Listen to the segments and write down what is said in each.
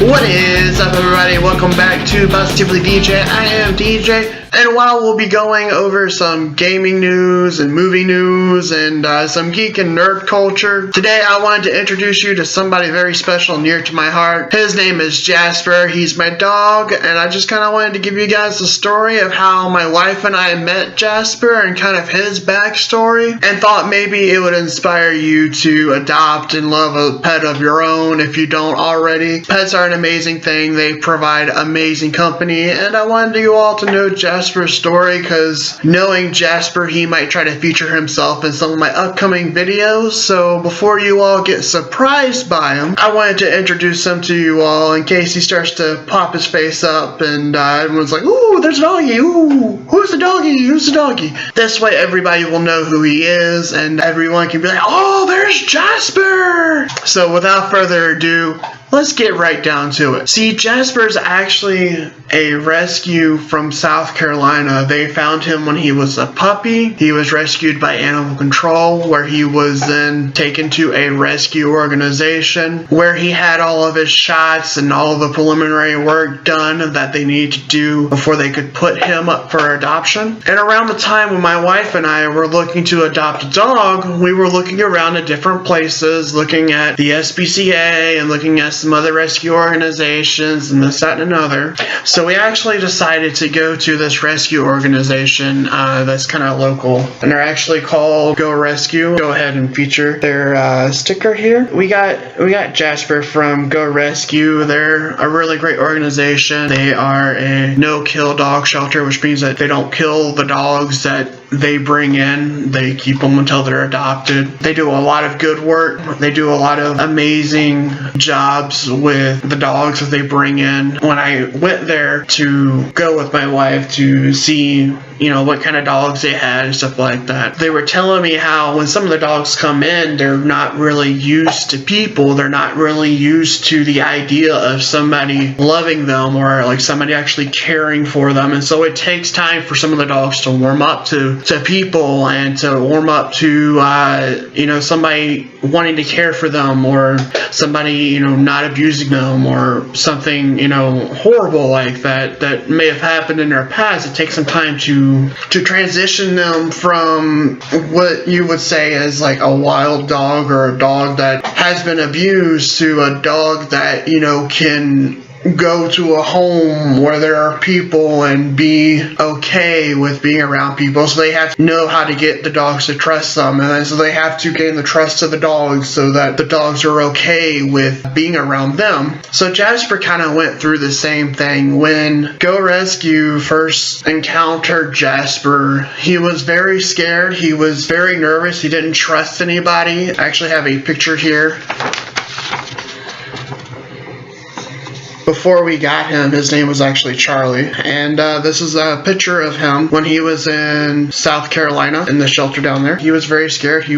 What is up, everybody? Welcome back to Positively DJ. I am DJ, and while we'll be going over some gaming news and movie news and some geek and nerd culture, today I wanted to introduce you to somebody very special and near to my heart. His name is Jasper. He's my dog, and I just kind of wanted to give you guys the story of how my wife and I met Jasper and kind of his backstory, and thought maybe it would inspire you to adopt and love a pet of your own if you don't already. Pets are an amazing thing. They provide amazing company, and I wanted you all to know Jasper's story because knowing Jasper, he might try to feature himself in some of my upcoming videos. So before you all get surprised by him, I wanted to introduce him to you all in case he starts to pop his face up and everyone's like, ooh, there's a doggy, ooh, who's the doggy, who's the doggy? This way everybody will know who he is and everyone can be like, oh, there's Jasper! So without further ado, let's get right down to it. See, Jasper's actually a rescue from South Carolina. They found him when he was a puppy. He was rescued by animal control, where he was then taken to a rescue organization where he had all of his shots and all of the preliminary work done that they needed to do before they could put him up for adoption. And around the time when my wife and I were looking to adopt a dog, we were looking around at different places, looking at the SPCA and looking at some other rescue organizations and this, that, and another. So we actually decided to go to this rescue organization that's kind of local, and they're actually called Go Rescue. Go ahead and feature their sticker here. We got Jasper from Go Rescue. They're a really great organization. They are a no-kill dog shelter, which means that they don't kill the dogs that they bring in. They keep them until they're adopted. They do a lot of good work. They do a lot of amazing jobs with the dogs that they bring in. When I went there to go with my wife to see, you know, what kind of dogs they had and stuff like that, they were telling me how when some of the dogs come in, they're not really used to people. They're not really used to the idea of somebody loving them or like somebody actually caring for them. And so it takes time for some of the dogs to warm up to people and to warm up to, you know, somebody wanting to care for them or somebody, you know, not abusing them or something, you know, horrible like that may have happened in their past. It takes some time to transition them from what you would say is like a wild dog or a dog that has been abused to a dog that, you know, can go to a home where there are people and be okay with being around people. So they have to know how to get the dogs to trust them, and then so they have to gain the trust of the dogs so that the dogs are okay with being around them. So Jasper kind of went through the same thing. When Go Rescue first encountered Jasper, he was very scared. He was very nervous. He didn't trust anybody. I actually have a picture here. Before we got him, his name was actually Charlie, and this is a picture of him when he was in South Carolina in the shelter down there. He was very scared. He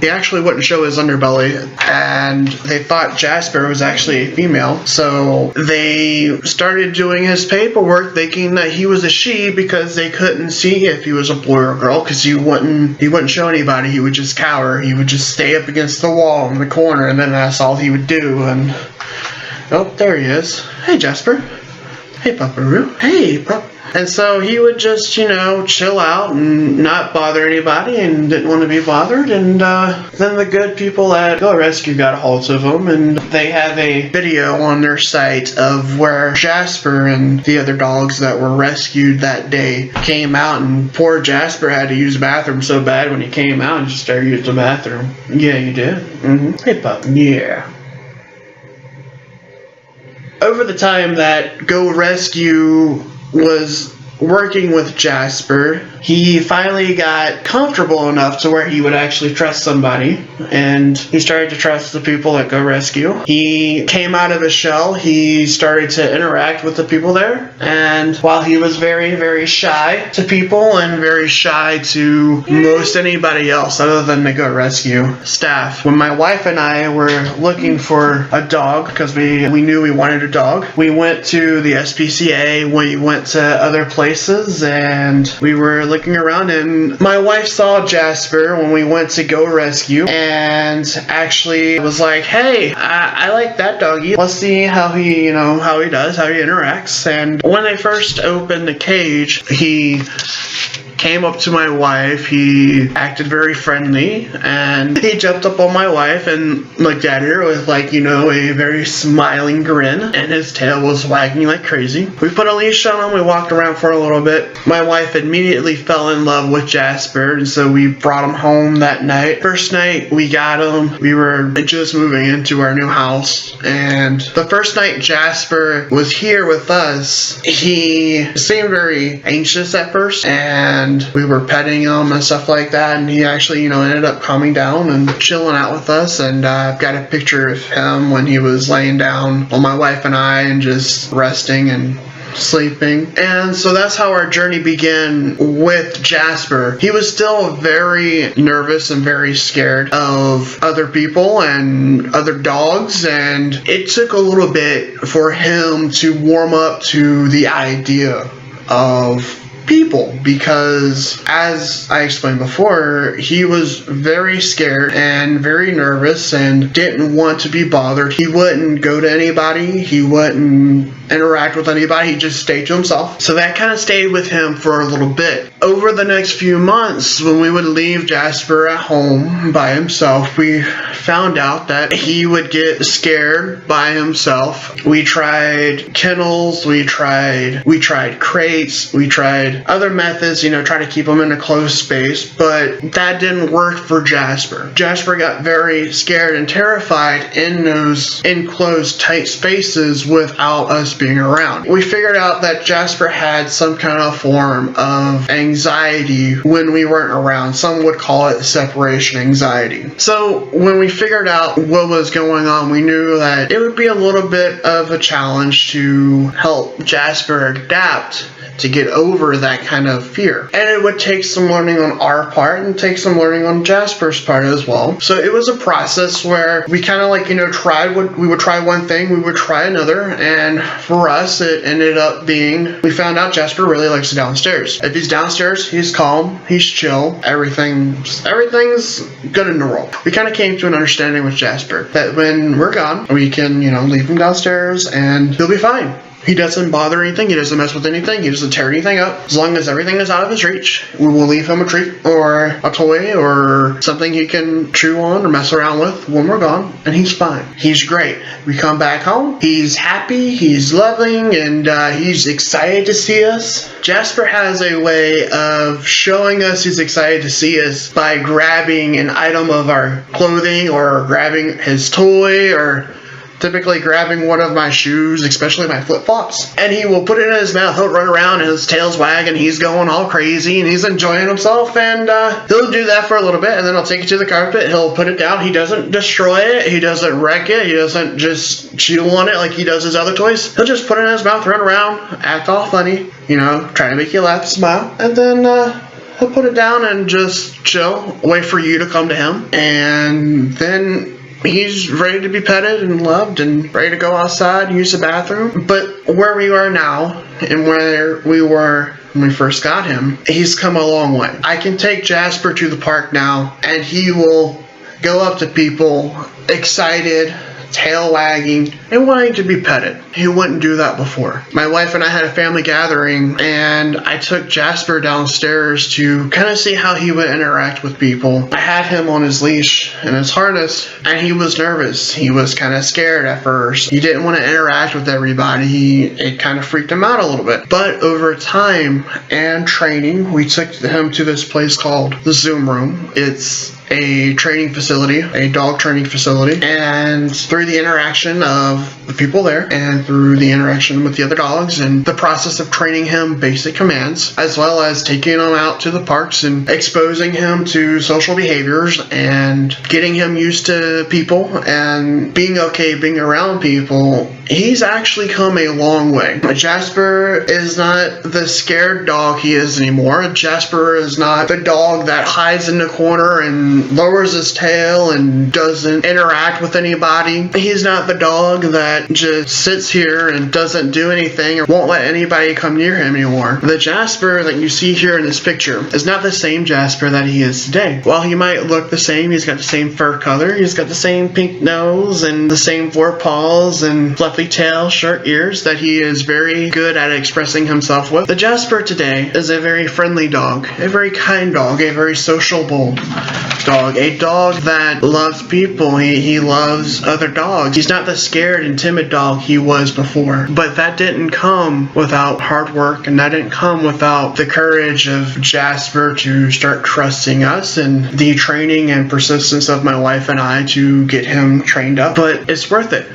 actually wouldn't show his underbelly, and they thought Jasper was actually a female, so they started doing his paperwork thinking that he was a she because they couldn't see if he was a boy or a girl because he wouldn't show anybody. He would just cower. He would just stay up against the wall in the corner, and then that's all he would do. And oh, there he is. Hey, Jasper. Hey, Pupperoo. Hey, Pup. And so he would just, you know, chill out and not bother anybody and didn't want to be bothered. And then the good people at Go Rescue got a hold of him, and they have a video on their site of where Jasper and the other dogs that were rescued that day came out, and poor Jasper had to use the bathroom so bad when he came out and just started using the bathroom. Yeah, you did? Mm-hmm. Hey, Pup. Yeah. Over the time that Go Rescue was working with Jasper, he finally got comfortable enough to where he would actually trust somebody, and he started to trust the people at Go Rescue. He came out of his shell. He started to interact with the people there, and while he was very, very shy to people and very shy to most anybody else other than the Go Rescue staff, when my wife and I were looking for a dog because we knew we wanted a dog, we went to the SPCA, we went to other places noises, and we were looking around, and my wife saw Jasper when we went to go rescue, and actually was like, hey, I like that doggy. Let's see how he does, how he interacts. And when they first opened the cage, he came up to my wife, he acted very friendly, and he jumped up on my wife and looked at her with a very smiling grin, and his tail was wagging like crazy. We put a leash on him, we walked around for a little bit. My wife immediately fell in love with Jasper, and so we brought him home that night. First night we got him, we were just moving into our new house, and the first night Jasper was here with us, he seemed very anxious at first, and we were petting him and stuff like that, and he actually ended up calming down and chilling out with us. And I've got a picture of him when he was laying down on my wife and I and just resting and sleeping. And so that's how our journey began with Jasper. He was still very nervous and very scared of other people and other dogs, and it took a little bit for him to warm up to the idea of people, because as I explained before, he was very scared and very nervous and didn't want to be bothered. He wouldn't go to anybody, he wouldn't interact with anybody, he'd just stay to himself. So that kind of stayed with him for a little bit. Over the next few months, when we would leave Jasper at home by himself, we found out that he would get scared by himself. We tried kennels, we tried crates, we tried other methods, try to keep him in a closed space, but that didn't work for Jasper. Jasper got very scared and terrified in those enclosed tight spaces without us being around. We figured out that Jasper had some kind of form of anxiety when we weren't around. Some would call it separation anxiety. So when we figured out what was going on, we knew that it would be a little bit of a challenge to help Jasper adapt to get over that kind of fear. And it would take some learning on our part and take some learning on Jasper's part as well. So it was a process where we kind of we would try one thing, we would try another, and for us it ended up being, we found out Jasper really likes downstairs. If he's downstairs, he's calm, he's chill, everything's good in the world. We kind of came to an understanding with Jasper that when we're gone, we can, leave him downstairs and he'll be fine. He doesn't bother anything, he doesn't mess with anything, he doesn't tear anything up. As long as everything is out of his reach, we will leave him a treat or a toy or something he can chew on or mess around with when we're gone, and he's fine. He's great. We come back home, he's happy, he's loving, and he's excited to see us. Jasper has a way of showing us he's excited to see us by grabbing an item of our clothing or grabbing his toy or typically grabbing one of my shoes, especially my flip-flops, and he will put it in his mouth. He'll run around and his tail's wagging, he's going all crazy and he's enjoying himself, and he'll do that for a little bit, and then he'll take it to the carpet, he'll put it down. He doesn't destroy it, he doesn't wreck it, he doesn't just chew on it like he does his other toys. He'll just put it in his mouth, run around, act all funny, try to make you laugh, smile, and then he'll put it down and just chill, wait for you to come to him, and then he's ready to be petted and loved and ready to go outside and use the bathroom. But where we are now and where we were when we first got him, he's come a long way. I can take Jasper to the park now and he will go up to people excited, tail wagging, and wanting to be petted. He wouldn't do that before. My wife and I had a family gathering, and I took Jasper downstairs to kind of see how he would interact with people. I had him on his leash and his harness, and he was nervous. He was kind of scared at first. He didn't want to interact with everybody. It kind of freaked him out a little bit. But over time and training, we took him to this place called the Zoom Room. It's a training facility, a dog training facility, and through the interaction of the people there and through the interaction with the other dogs and the process of training him basic commands, as well as taking him out to the parks and exposing him to social behaviors and getting him used to people and being okay being around people, he's actually come a long way. Jasper is not the scared dog he is anymore. Jasper is not the dog that hides in the corner and lowers his tail and doesn't interact with anybody. He's not the dog that just sits here and doesn't do anything or won't let anybody come near him anymore. The Jasper that you see here in this picture is not the same Jasper that he is today. While he might look the same, he's got the same fur color, he's got the same pink nose and the same four paws and fluffy tail, short ears that he is very good at expressing himself with. The Jasper today is a very friendly dog, a very kind dog, a very sociable dog, a dog that loves people. He loves other dogs. He's not the scared and timid dog he was before. But that didn't come without hard work, and that didn't come without the courage of Jasper to start trusting us and the training and persistence of my wife and I to get him trained up. But it's worth it.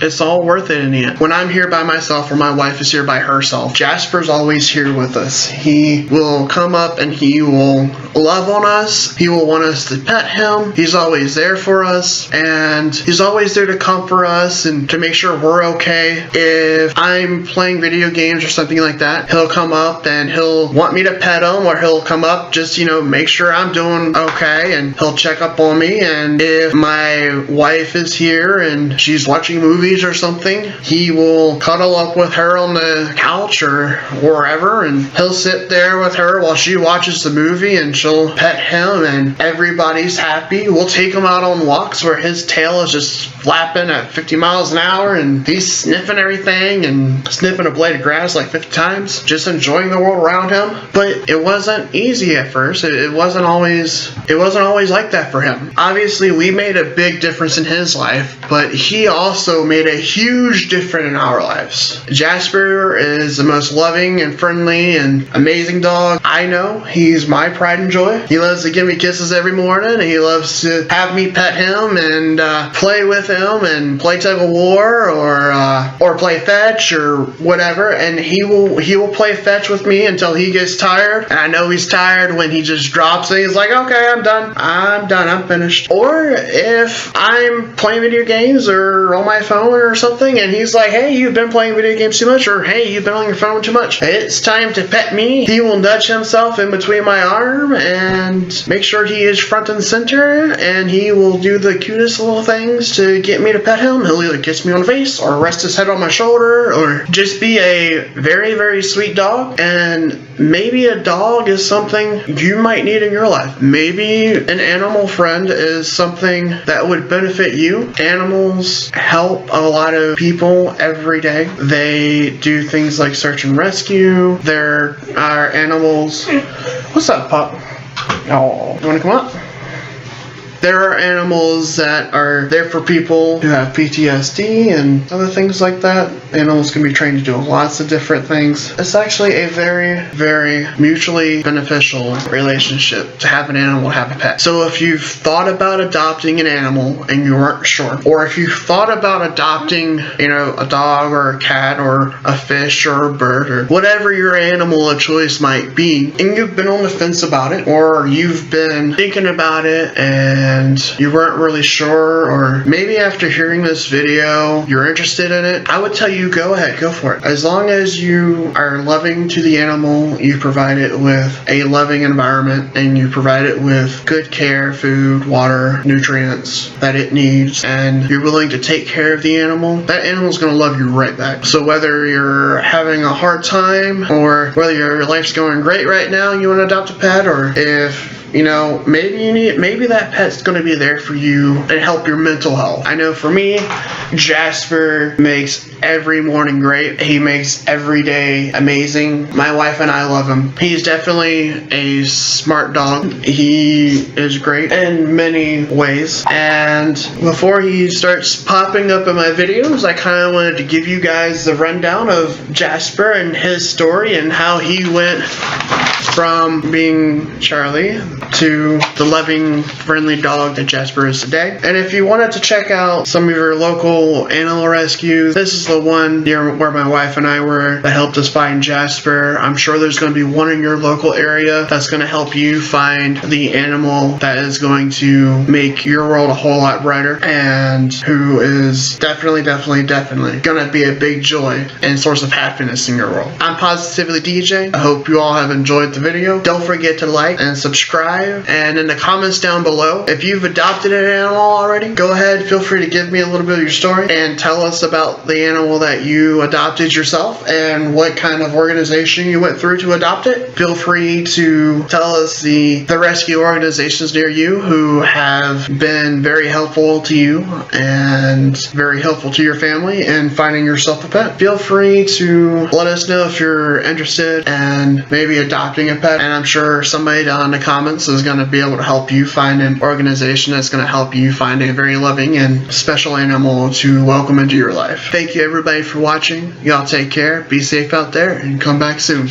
It's all worth it in the end. When I'm here by myself or my wife is here by herself, Jasper's always here with us. He will come up and he will love on us. He will want us to pet him. He's always there for us, and he's always there to comfort us and to make sure we're okay. If I'm playing video games or something like that, he'll come up and he'll want me to pet him, or he'll come up just, make sure I'm doing okay, and he'll check up on me. And if my wife is here and she's watching movies or something, he will cuddle up with her on the couch or wherever, and he'll sit there with her while she watches the movie, and she'll pet him, and everybody's happy. We'll take him out on walks where his tail is just flapping at 50 miles an hour and he's sniffing everything and sniffing a blade of grass like 50 times, just enjoying the world around him. But it wasn't easy at first. It wasn't always like that for him. Obviously, we made a big difference in his life, but he also made a huge difference in our lives. Jasper is the most loving and friendly and amazing dog I know. He's my pride and joy. He loves to give me kisses every morning, and he loves to have me pet him and play with him and play tug of war or play fetch or whatever. And he will play fetch with me until he gets tired. And I know he's tired when he just drops it. He's like, okay, I'm done, I'm finished. Or if I'm playing video games or on my phone or something, and he's like, hey, you've been playing video games too much, or hey, you've been on your phone too much, it's time to pet me. He will nudge himself in between my arm and make sure he is front and center, and he will do the cutest little things to get me to pet him. He'll either kiss me on the face or rest his head on my shoulder or just be a very, very sweet dog. And maybe a dog is something you might need in your life. Maybe an animal friend is something that would benefit you. Animals help a lot of people every day. They do things like search and rescue. There are animals. What's up, pup? Oh, you want to come up? There are animals that are there for people who have PTSD and other things like that. Animals can be trained to do lots of different things. It's actually a very, very mutually beneficial relationship to have an animal have a pet. So if you've thought about adopting an animal and you weren't sure, or if you've thought about adopting, a dog or a cat or a fish or a bird or whatever your animal of choice might be, and you've been on the fence about it, or you've been thinking about it and you weren't really sure, or maybe after hearing this video you're interested in it, I would tell you go ahead, go for it. As long as you are loving to the animal, you provide it with a loving environment, and you provide it with good care, food, water, nutrients that it needs, and you're willing to take care of the animal, that animal's going to love you right back. So whether you're having a hard time or whether your life's going great right now, you want to adopt a pet, or if maybe that pet's going to be there for you and help your mental health. I know for me, Jasper makes every morning great. He makes every day amazing. My wife and I love him. He's definitely a smart dog. He is great in many ways. And before he starts popping up in my videos, I kind of wanted to give you guys the rundown of Jasper and his story and how he went from being Charlie to the loving, friendly dog that Jasper is today. And if you wanted to check out some of your local animal rescues, this is the one near where my wife and I were that helped us find Jasper. I'm sure there's going to be one in your local area that's going to help you find the animal that is going to make your world a whole lot brighter, and who is definitely going to be a big joy and source of happiness in your world. I'm Positively DJ. I hope you all have enjoyed the the video. Don't forget to like and subscribe. And in the comments down below, if you've adopted an animal already, go ahead, feel free to give me a little bit of your story and tell us about the animal that you adopted yourself and what kind of organization you went through to adopt it. Feel free to tell us the rescue organizations near you who have been very helpful to you and very helpful to your family in finding yourself a pet. Feel free to let us know if you're interested in maybe adopting a pet, and I'm sure somebody down in the comments is going to be able to help you find an organization that's going to help you find a very loving and special animal to welcome into your life. Thank you everybody for watching. Y'all take care, be safe out there, and come back soon.